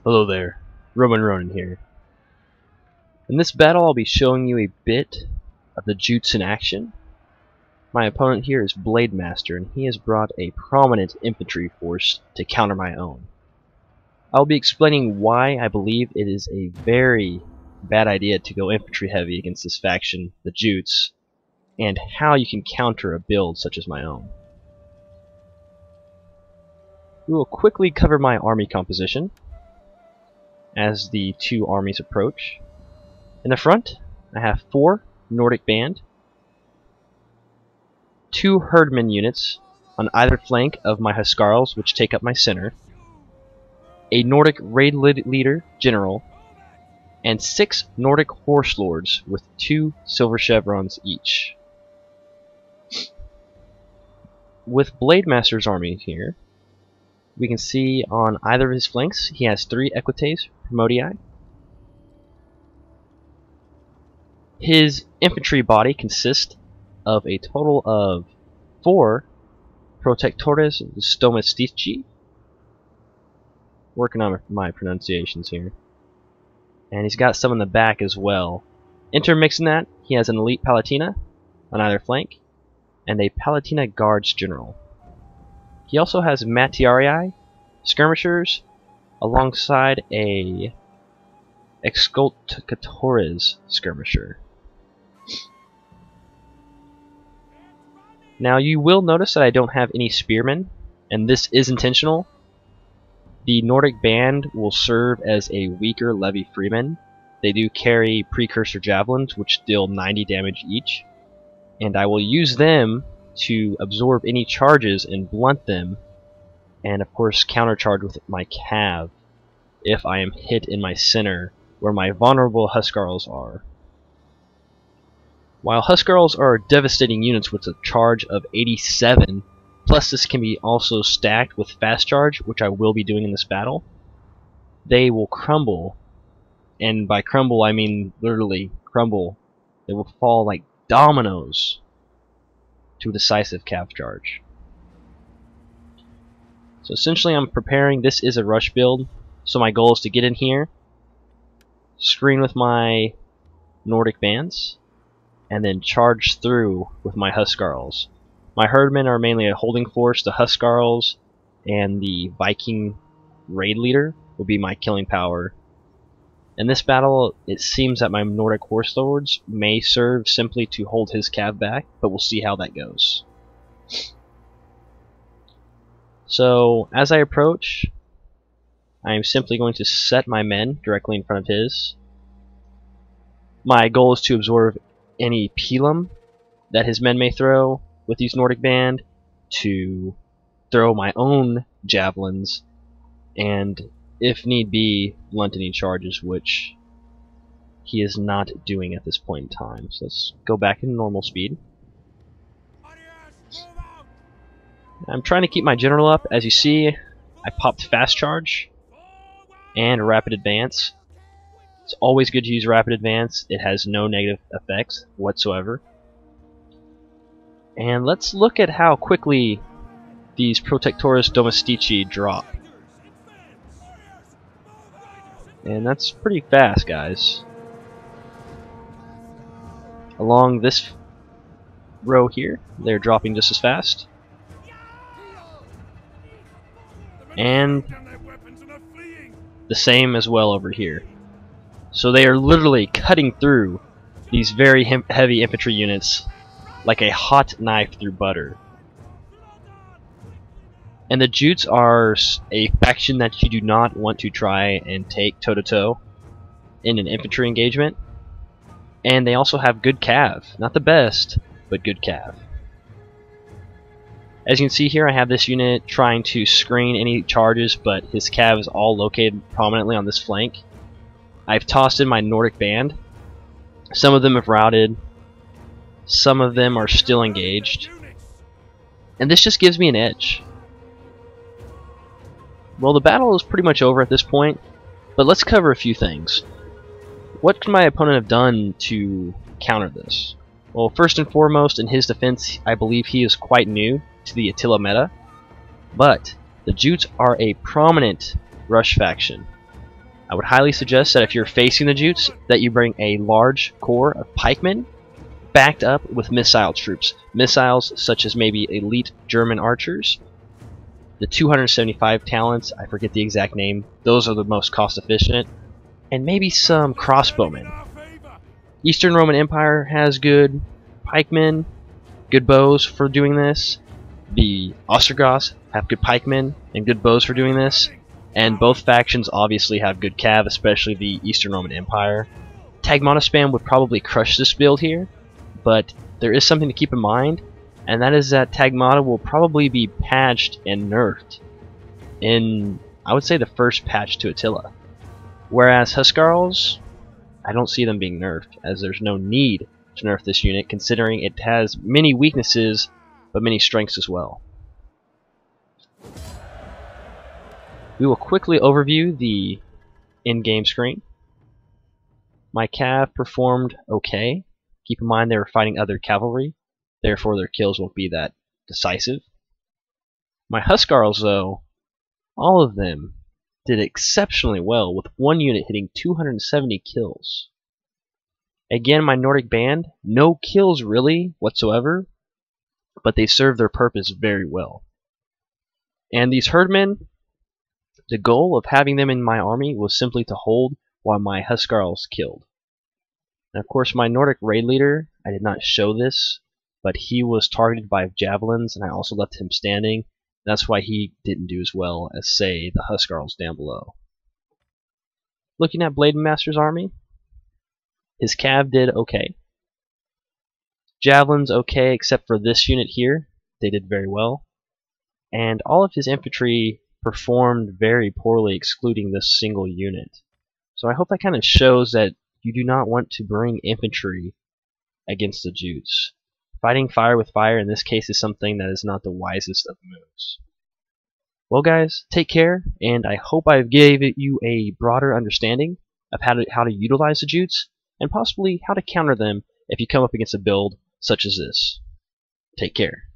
Hello there, Ronin here. In this battle I'll be showing you a bit of the Jutes in action. My opponent here is Blade Master, and he has brought a prominent infantry force to counter my own. I'll be explaining why I believe it is a very bad idea to go infantry heavy against this faction, the Jutes, and how you can counter a build such as my own. We will quickly cover my army composition as the two armies approach. In the front, I have 4 Nordic Band, 2 Herdman units on either flank of my Huskarls, which take up my center, a Nordic Raid Leader General, and 6 Nordic Horse Lords with 2 silver chevrons each. With Blade Master's army here, we can see on either of his flanks he has 3 Equites Promodii. His infantry body consists of a total of 4 Protectores Domestici. Working on my pronunciations here. And he's got some in the back as well. Intermixing that, he has an elite Palatina on either flank, and a Palatina Guards General. He also has Matiarii skirmishers alongside a Excultatores skirmisher. Now you will notice that I don't have any spearmen, and this is intentional. The Nordic Band will serve as a weaker levy freeman. They do carry precursor javelins which deal 90 damage each, and I will use them to absorb any charges and blunt them, and of course countercharge with my cav if I am hit in my center where my vulnerable Huskarls are. While Huskarls are devastating units with a charge of 87, plus this can be also stacked with fast charge, which I will be doing in this battle, they will crumble, and by crumble I mean literally crumble. They will fall like dominoes to a decisive cav charge. So essentially I'm preparing, this is a rush build, so my goal is to get in here, screen with my Nordic bands, and then charge through with my Huskarls. My Herdmen are mainly a holding force. The Huskarls and the Viking Raid Leader will be my killing power. In this battle, it seems that my Nordic Horse Lords may serve simply to hold his cav back, but we'll see how that goes. So, as I approach, I am simply going to set my men directly in front of his. My goal is to absorb any pilum that his men may throw with these Nordic Band, to throw my own javelins, and if need be, blunt any charges, which he is not doing at this point in time. So let's go back in normal speed. I'm trying to keep my general up. As you see, I popped fast charge and rapid advance. It's always good to use rapid advance. It has no negative effects whatsoever. And let's look at how quickly these Protectores Domestici drop. And that's pretty fast, guys. Along this row here, they're dropping just as fast. And the same as well over here. So they are literally cutting through these very heavy infantry units like a hot knife through butter. And the Jutes are a faction that you do not want to try and take toe-to-toe in an infantry engagement. And they also have good cav. Not the best, but good cav. As you can see here, I have this unit trying to screen any charges, but his cav is all located prominently on this flank. I've tossed in my Nordic Band. Some of them have routed. Some of them are still engaged. And this just gives me an edge. Well, the battle is pretty much over at this point, but let's cover a few things. What could my opponent have done to counter this? Well, first and foremost, in his defense, I believe he is quite new to the Attila meta, but the Jutes are a prominent rush faction. I would highly suggest that if you're facing the Jutes, that you bring a large corps of pikemen backed up with missile troops. Missiles such as maybe elite German archers, the 275 talents, I forget the exact name, those are the most cost efficient, and maybe some crossbowmen. Eastern Roman Empire has good pikemen, good bows for doing this. The Ostrogoths have good pikemen and good bows for doing this. And both factions obviously have good cav, especially the Eastern Roman Empire. Tagmata spam would probably crush this build here, but there is something to keep in mind, and that is that Tagmata will probably be patched and nerfed in, I would say, the first patch to Attila. Whereas Huskarls, I don't see them being nerfed, as there's no need to nerf this unit, considering it has many weaknesses, but many strengths as well. We will quickly overview the in-game screen. My cav performed okay. Keep in mind they were fighting other cavalry, therefore their kills won't be that decisive. My Huskarls, though, all of them did exceptionally well, with one unit hitting 270 kills. Again, my Nordic band, no kills really whatsoever, but they served their purpose very well. And these herdmen, the goal of having them in my army was simply to hold while my Huskarls killed. And of course my Nordic raid leader, I did not show this, but he was targeted by javelins and I also left him standing. That's why he didn't do as well as, say, the Huskarls down below. Looking at Blade Master's army, his cav did okay. Javelins okay, except for this unit here. They did very well. And all of his infantry performed very poorly, excluding this single unit. So I hope that kind of shows that you do not want to bring infantry against the Jutes. Fighting fire with fire in this case is something that is not the wisest of moves. Well guys, take care, and I hope I've gave you a broader understanding of how to utilize the Jutes, and possibly how to counter them if you come up against a build such as this. Take care.